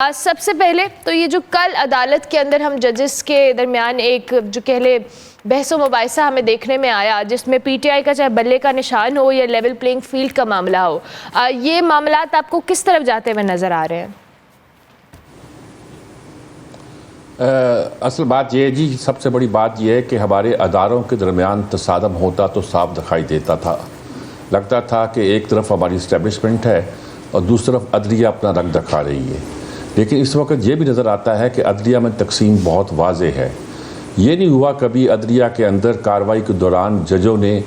سب سے پہلے تو یہ جو کل عدالت کے اندر ہم ججز کے درمیان ایک جو کہہ لے بحث و مباحثہ ہمیں دیکھنے میں آیا، جس میں پی ٹی آئی کا چاہے بلے کا نشان ہو یا لیول پلینگ فیلڈ کا معاملہ ہو، یہ معاملات آپ کو کس طرف جاتے ہوئے نظر آ رہے ہیں؟ اصل بات یہ ہے جی، سب سے بڑی بات یہ ہے کہ ہمارے اداروں کے درمیان تصادم ہوتا تو صاف دکھائی دیتا تھا. لگتا تھا کہ ایک طرف ہماری اسٹیبلشمنٹ ہے اور دوسری طرف عدلیہ اپنا رنگ دکھا رہی ہے. لیکن اس وقت یہ بھی نظر آتا ہے کہ عدلیہ میں تقسیم بہت واضح ہے. یہ نہیں ہوا کبھی عدلیہ کے اندر کارروائی کے دوران ججوں نے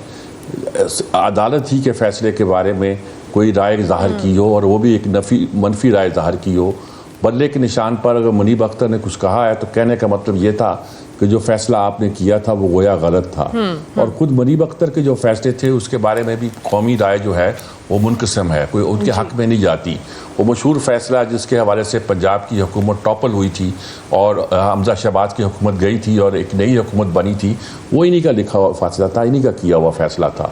عدالت ہی کے فیصلے کے بارے میں کوئی رائے ظاہر کی ہو، اور وہ بھی ایک منفی رائے ظاہر کی ہو. بلے کے نشان پر اگر منیب اختر نے کچھ کہا ہے تو کہنے کا مطلب یہ تھا کہ جو فیصلہ آپ نے کیا تھا وہ گویا غلط تھا. اور خود منیب اختر کے جو فیصلے تھے اس کے بارے میں بھی قومی رائے جو ہے وہ منقسم ہے، کوئی ان کے حق میں نہیں جاتی. وہ مشہور فیصلہ جس کے حوالے سے پنجاب کی حکومت ٹاپل ہوئی تھی اور حمزہ شہباز کی حکومت گئی تھی اور ایک نئی حکومت بنی تھی، وہ انہی کا لکھا ہوا فیصلہ تھا، انہی کا کیا ہوا فیصلہ تھا.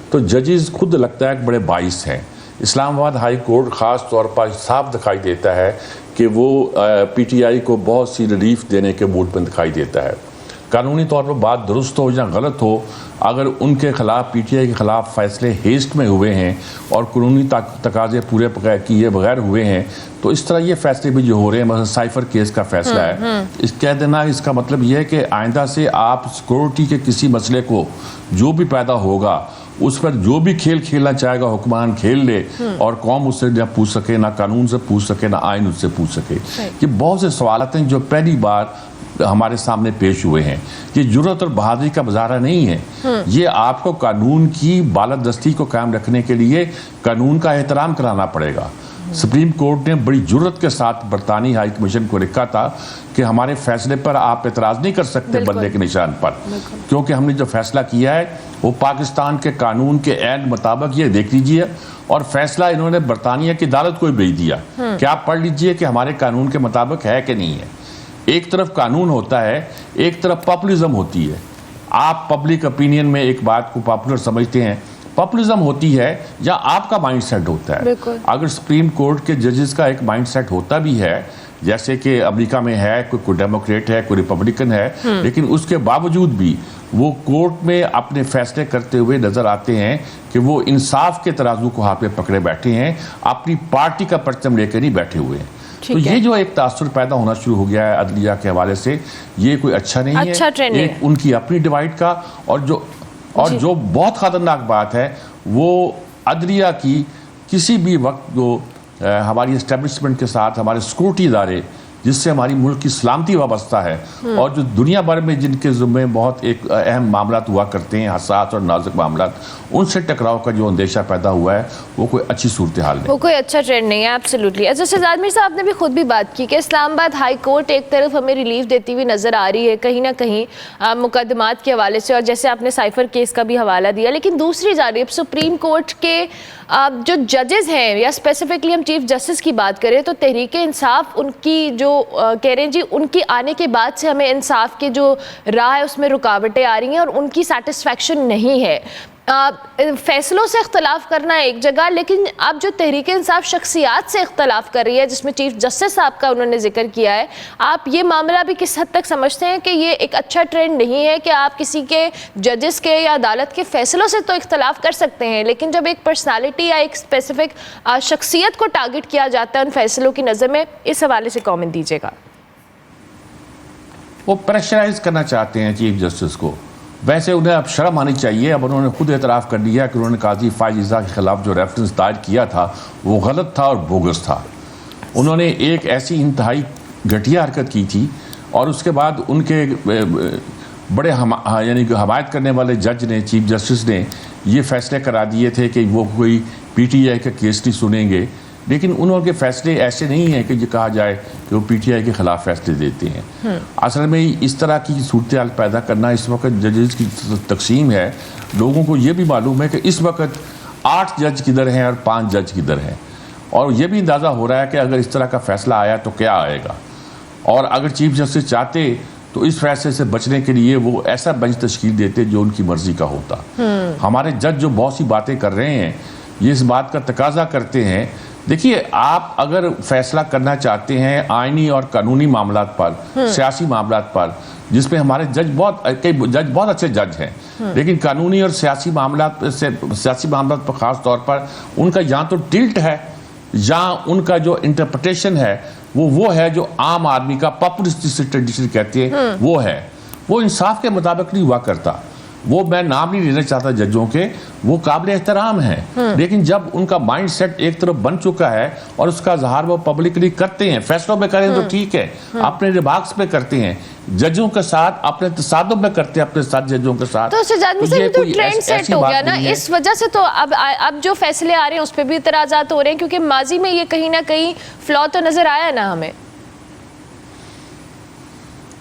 تو ججز خود لگتا ہے کہ بڑے باعث ہیں. اسلام آباد ہائی کورٹ خاص طور پر صاف دکھائی دیتا ہے کہ وہ پی ٹی آئی کو بہت سی ریلیف دینے کے موڈ میں دکھائی دیتا ہے. قانونی طور پر بات درست ہو یا غلط ہو، اگر ان کے خلاف پی ٹی آئی کے خلاف فیصلے ہیسٹ میں ہوئے ہیں اور قانونی تقاضے پورے کیے بغیر ہوئے ہیں، تو اس طرح یہ فیصلے بھی جو ہو رہے ہیں، مثلا سائفر کیس کا فیصلہ ہے، اس کہہ دینا اس کا مطلب یہ ہے کہ آئندہ سے آپ سیکورٹی کے کسی مسئلے کو جو بھی پیدا ہوگا اس پر جو بھی کھیل کھیلنا چاہے گا حکمران کھیل لے، اور قوم اس سے نہ پوچھ سکے، نہ قانون سے پوچھ سکے، نہ آئین اس سے پوچھ سکے. یہ بہت سے سوالات ہیں جو پہلی بار ہمارے سامنے پیش ہوئے ہیں. یہ جرأت اور بہادری کا مظاہرہ نہیں ہے، یہ آپ کو قانون کی بالادستی کو قائم رکھنے کے لیے قانون کا احترام کرانا پڑے گا. سپریم کورٹ نے بڑی جرأت کے ساتھ برطانوی ہائی کمیشن کو لکھا تھا کہ ہمارے فیصلے پر آپ اعتراض نہیں کر سکتے بلے کے نشان پر، کیونکہ ہم نے جو فیصلہ کیا ہے وہ پاکستان کے قانون کے عین مطابق، یہ دیکھ لیجئے. اور فیصلہ انہوں نے برطانیہ کی عدالت کو بھیج دیا کہ آپ پڑھ لیجئے کہ ہمارے قانون کے مطابق ہے کہ نہیں ہے. ایک طرف قانون ہوتا ہے، ایک طرف پاپولزم ہوتی ہے. آپ پبلک اپینین میں ایک بات کو پاپولر سمجھتے ہیں، پاپولزم ہوتی ہے یا آپ کا مائنڈ سیٹ ہوتا ہے. اگر سپریم کورٹ کے ججز کا ایک مائنڈ سیٹ ہوتا بھی ہے، جیسے کہ امریکہ میں ہے، کوئی ڈیموکریٹ ہے، کوئی ریپبلکن ہے، لیکن اس کے باوجود بھی وہ کورٹ میں اپنے فیصلے کرتے ہوئے نظر آتے ہیں کہ وہ انصاف کے ترازو کو ہاتھ میں پکڑے بیٹھے ہیں، اپنی پارٹی کا پرچم لے کے نہیں بیٹھے ہوئے ہیں. تو یہ جو ایک تاثر پیدا ہونا شروع ہو گیا ہے عدلیہ کے حوالے سے، یہ کوئی اچھا نہیں ہے. ایک ان کی اپنی ڈیوائڈ کا، اور جو بہت خطرناک بات ہے وہ عدلیہ کی کسی بھی وقت جو ہماری اسٹیبلشمنٹ کے ساتھ ہمارے سیکورٹی ادارے جس سے ہماری ملک کی سلامتی وابستہ ہے، اور جو دنیا بھر میں جن کے ذمے بہت ایک اہم معاملات ہوا کرتے ہیں، حساس اور نازک معاملات، ان سے ٹکراؤ کا جو اندیشہ پیدا ہوا ہے وہ کوئی اچھی صورتحال نہیں، وہ کوئی اچھا ٹرینڈ نہیں ہے. ایبسلیوٹلی. اچھا شہزاد میر صاحب نے بھی خود بھی بات کی کہ اسلام آباد ہائی کورٹ ایک طرف ہمیں ریلیف دیتی ہوئی نظر آ رہی ہے کہیں نہ کہیں مقدمات کے حوالے سے، اور جیسے آپ نے سائفر کیس کا بھی حوالہ دیا، لیکن دوسری جانب سپریم کورٹ کے جو ججز ہیں، یا اسپیسیفکلی ہم چیف جسٹس کی بات کریں تو تحریک انصاف ان کی جو کہہ رہے ہیں جی، ان کی آنے کے بعد سے ہمیں انصاف کی جو راہ ہے اس میں رکاوٹیں آ رہی ہیں اور ان کی سیٹسفیکشن نہیں ہے. فیصلوں سے اختلاف کرنا ایک جگہ، لیکن اب جو تحریک انصاف شخصیات سے اختلاف کر رہی ہے جس میں چیف جسٹس صاحب کا انہوں نے ذکر کیا ہے، آپ یہ معاملہ بھی کس حد تک سمجھتے ہیں کہ یہ ایک اچھا ٹرینڈ نہیں ہے کہ آپ کسی کے ججز کے یا عدالت کے فیصلوں سے تو اختلاف کر سکتے ہیں، لیکن جب ایک پرسنالٹی یا ایک اسپیسیفک شخصیت کو ٹارگٹ کیا جاتا ہے ان فیصلوں کی نظر میں، اس حوالے سے کامنٹ دیجیے گا. وہ پریشرائز کرنا چاہتے ہیں چیف جسٹس کو. ویسے انہیں اب شرم آنی چاہیے. اب انہوں نے خود اعتراف کر لیا کہ انہوں نے قاضی فائز عیسیٰ کے خلاف جو ریفرنس دائر کیا تھا وہ غلط تھا اور بوگس تھا. انہوں نے ایک ایسی انتہائی گھٹیا حرکت کی تھی، اور اس کے بعد ان کے بڑے یعنی کہ حمایت کرنے والے جج نے، چیف جسٹس نے یہ فیصلے کرا دیے تھے کہ وہ کوئی پی ٹی آئی کا کیس نہیں سنیں گے. لیکن انہوں کے فیصلے ایسے نہیں ہیں کہ یہ کہا جائے کہ وہ پی ٹی آئی کے خلاف فیصلے دیتے ہیں. اصل میں اس طرح کی صورتحال پیدا کرنا، اس وقت ججز کی تقسیم ہے، لوگوں کو یہ بھی معلوم ہے کہ اس وقت 8 جج کدھر ہیں اور 5 جج کدھر ہیں، اور یہ بھی اندازہ ہو رہا ہے کہ اگر اس طرح کا فیصلہ آیا تو کیا آئے گا. اور اگر چیف جسٹس چاہتے تو اس فیصلے سے بچنے کے لیے وہ ایسا بینچ تشکیل دیتے جو ان کی مرضی کا ہوتا. ہمارے جج جو بہت سی باتیں کر رہے ہیں، یہ اس بات کا تقاضا کرتے ہیں دیکھیے آپ اگر فیصلہ کرنا چاہتے ہیں آئینی اور قانونی معاملات پر، سیاسی معاملات پر، جس میں ہمارے جج بہت اچھے جج ہیں، لیکن قانونی اور سیاسی معاملات پر خاص طور پر ان کا یہاں تو ٹلٹ ہے، یہاں ان کا جو انٹرپریٹیشن ہے وہ ہے جو عام آدمی کا پاپولسٹ ٹریڈیشن کہتے ہیں وہ ہے، وہ انصاف کے مطابق نہیں ہوا کرتا۔ وہ میں نام نہیں لینا چاہتا ججوں کے، وہ قابل احترام ہیں، لیکن جب ان کا مائنڈ سیٹ ایک طرف بن چکا ہے اور اس کا اظہار وہ پبلکلی کرتے ہیں، فیصلوں میں کریں تو ٹھیک ہے، اپنے ریمارکس پہ کرتے ہیں، ججوں کے ساتھ اپنے تصادم میں کرتے ہیں اپنے ساتھ ججوں کے ساتھ، تو سجاد صاحب تو ٹرینڈ سیٹ ہو گیا نا، اس وجہ سے تو اب جو فیصلے آ رہے ہیں اس پہ بھی اعتراضات ہو رہے ہیں، کیونکہ ماضی میں یہ کہیں نہ کہیں فلا تو نظر آیا نا ہمیں۔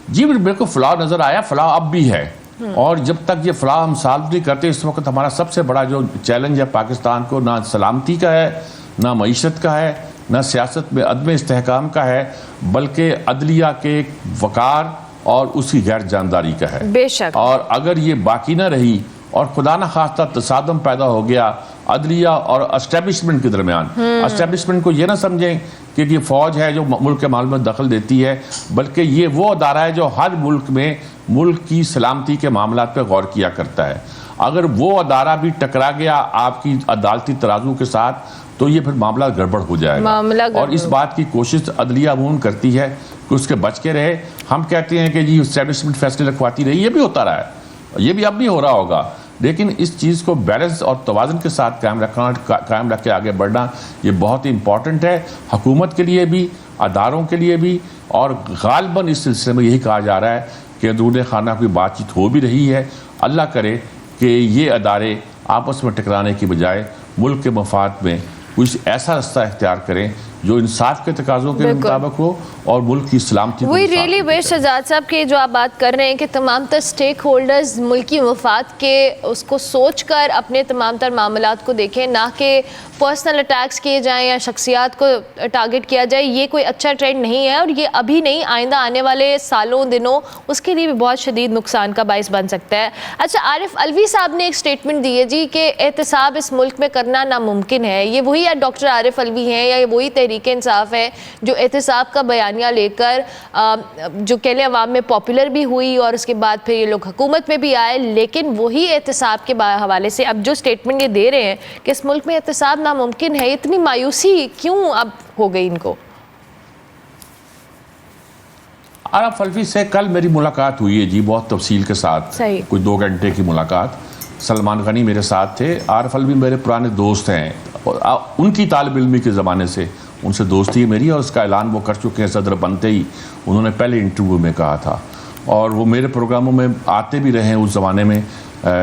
جی بالکل فلا نظر آیا، فلا اب بھی ہے، اور جب تک یہ فلا ہم سالو نہیں کرتے، اس وقت ہمارا سب سے بڑا جو چیلنج ہے پاکستان کو، نہ سلامتی کا ہے، نہ معیشت کا ہے، نہ سیاست میں عدم استحکام کا ہے، بلکہ عدلیہ کے وقار اور اس کی غیر جانداری کا ہے۔ بے شک۔ اور اگر یہ باقی نہ رہی اور خدا نہ خواستہ تصادم پیدا ہو گیا عدلیہ اور اسٹیبلشمنٹ کے درمیان، اسٹیبلشمنٹ کو یہ نہ سمجھیں کہ یہ فوج ہے جو ملک کے معاملے میں دخل دیتی ہے، بلکہ یہ وہ ادارہ ہے جو ہر ملک میں ملک کی سلامتی کے معاملات پہ غور کیا کرتا ہے۔ اگر وہ ادارہ بھی ٹکرا گیا آپ کی عدالتی ترازو کے ساتھ تو یہ پھر معاملہ گڑبڑ ہو جائے گا، اور اس بات کی کوشش عدلیہ عموماً کرتی ہے کہ اس کے بچ کے رہے۔ ہم کہتے ہیں کہ جی اسٹیبلشمنٹ فیصلے رکھواتی رہی، یہ بھی ہوتا رہا ہے، یہ بھی اب بھی ہو رہا ہوگا، لیکن اس چیز کو بیلنس اور توازن کے ساتھ قائم رکھ کے آگے بڑھنا یہ بہت ہی امپورٹنٹ ہے، حکومت کے لیے بھی، اداروں کے لیے بھی، اور غالباً اس سلسلے میں یہی کہا جا رہا ہے کہ اندرون خانہ کوئی بات چیت ہو بھی رہی ہے۔ اللہ کرے کہ یہ ادارے آپس میں ٹکرانے کی بجائے ملک کے مفاد میں کچھ ایسا راستہ اختیار کریں جو انصاف کے تقاضوں کے مطابق ہو اور ملک کی سلامتی کو۔ وہی ریئلی ویش شہزاد صاحب کہ جو آپ بات کر رہے ہیں کہ تمام تر سٹیک ہولڈرز ملکی مفاد کے اس کو سوچ کر اپنے تمام تر معاملات کو دیکھیں، نہ کہ پرسنل اٹیکس کیے جائیں یا شخصیات کو ٹارگٹ کیا جائے، یہ کوئی اچھا ٹرینڈ نہیں ہے، اور یہ ابھی نہیں، آئندہ آنے والے سالوں دنوں اس کے لیے بھی بہت شدید نقصان کا باعث بن سکتا ہے۔ اچھا، عارف علوی صاحب نے ایک سٹیٹمنٹ دی ہے جی کہ احتساب اس ملک میں کرنا ناممکن ہے، یہ وہی ڈاکٹر عارف علوی ہیں یا یہ وہی تحریک انصاف ہے جو احتساب کا بیانیہ لے کر جو کہہ لیں عوام میں پاپولر بھی ہوئی اور اس کے بعد پھر یہ لوگ حکومت میں بھی آئے، لیکن وہی احتساب کے حوالے سے اب جو سٹیٹمنٹ یہ دے رہے ہیں کہ اس ملک میں احتساب ناممکن ہے، اتنی مایوسی کیوں اب ہو گئی ان کو؟ عارف علوی سے کل میری ملاقات ہوئی ہے جی، بہت تفصیل کے ساتھ، کوئی 2 گھنٹے کی ملاقات۔ سلمان غنی میرے ساتھ تھے، عارف علوی میرے پرانے دوست ہیں، ان کی طالب علمی کے زمانے سے ان سے دوستی ہے میری، اور اس کا اعلان وہ کر چکے ہیں صدر بنتے ہی، انہوں نے پہلے انٹرویو میں کہا تھا، اور وہ میرے پروگراموں میں آتے بھی رہے ہیں اس زمانے میں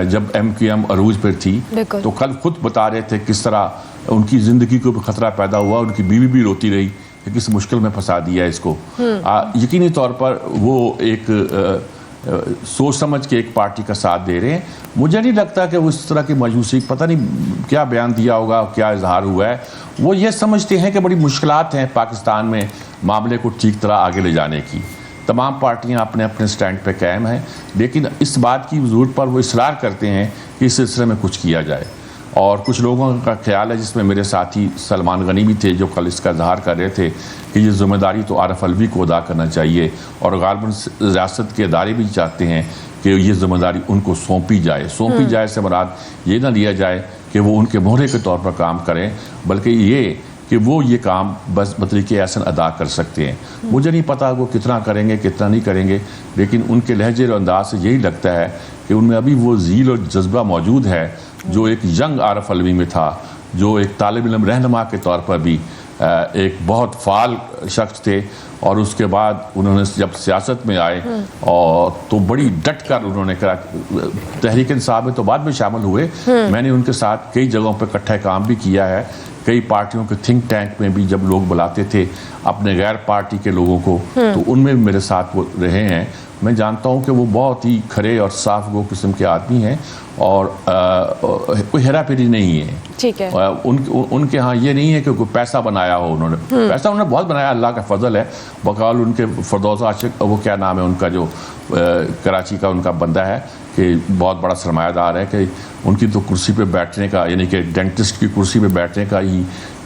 جب MQM عروج پر تھی، تو کل خود بتا رہے تھے کس طرح ان کی زندگی کو بھی خطرہ پیدا ہوا، ان کی بیوی بھی روتی رہی کہ کس مشکل میں پھنسا دیا اس کو۔ یقینی طور پر وہ ایک سوچ سمجھ کے ایک پارٹی کا ساتھ دے رہے ہیں، مجھے نہیں لگتا کہ وہ اس طرح کی مایوسی، پتہ نہیں کیا بیان دیا ہوگا، کیا اظہار ہوا ہے، وہ یہ سمجھتے ہیں کہ بڑی مشکلات ہیں پاکستان میں معاملے کو ٹھیک طرح آگے لے جانے کی۔ تمام پارٹیاں اپنے اپنے سٹینڈ پہ قائم ہیں، لیکن اس بات کی ضرورت پر وہ اصرار کرتے ہیں کہ اس سلسلے میں کچھ کیا جائے، اور کچھ لوگوں کا خیال ہے، جس میں میرے ساتھی سلمان غنی بھی تھے، جو کل اس کا اظہار کر رہے تھے کہ یہ ذمہ داری تو عارف علوی کو ادا کرنا چاہیے، اور غالباً ریاست کے ادارے بھی چاہتے ہیں کہ یہ ذمہ داری ان کو سونپی جائے سے مراد یہ نہ لیا جائے کہ وہ ان کے مہرے کے طور پر کام کریں، بلکہ یہ کہ وہ یہ کام بس بطریقِ احسن ادا کر سکتے ہیں۔ مجھے نہیں پتا وہ کتنا کریں گے کتنا نہیں کریں گے، لیکن ان کے لہجے اور انداز سے یہی لگتا ہے کہ ان میں ابھی وہ ذیل اور جذبہ موجود ہے جو ایک ینگ عارف علوی میں تھا، جو ایک طالب علم رہنما کے طور پر بھی ایک بہت فعال شخص تھے، اور اس کے بعد انہوں نے جب سیاست میں آئے اور تو بڑی ڈٹ کر انہوں نے کہا، تحریک انصاف میں تو بعد میں شامل ہوئے، میں نے ان کے ساتھ کئی جگہوں پہ اکٹھے کام بھی کیا ہے، کئی پارٹیوں کے تھنک ٹینک میں بھی جب لوگ بلاتے تھے اپنے غیر پارٹی کے لوگوں کو، تو ان میں بھی میرے ساتھ وہ رہے ہیں۔ میں جانتا ہوں کہ وہ بہت ہی کھرے اور صاف گو قسم کے آدمی ہیں، اور کوئی ہیرا پھیری نہیں ہے۔ ٹھیک ہے، ان کے ہاں یہ نہیں ہے کہ کوئی پیسہ بنایا ہو، انہوں نے پیسہ انہوں نے بہت بنایا، اللہ کا فضل ہے، بقول ان کے فردوس عاشق، وہ کیا نام ہے ان کا جو کراچی کا ان کا بندہ ہے کہ بہت بڑا سرمایہ دار ہے، کہ ان کی تو کرسی پہ بیٹھنے کا، یعنی کہ ڈینٹسٹ کی کرسی پہ بیٹھنے کا ہی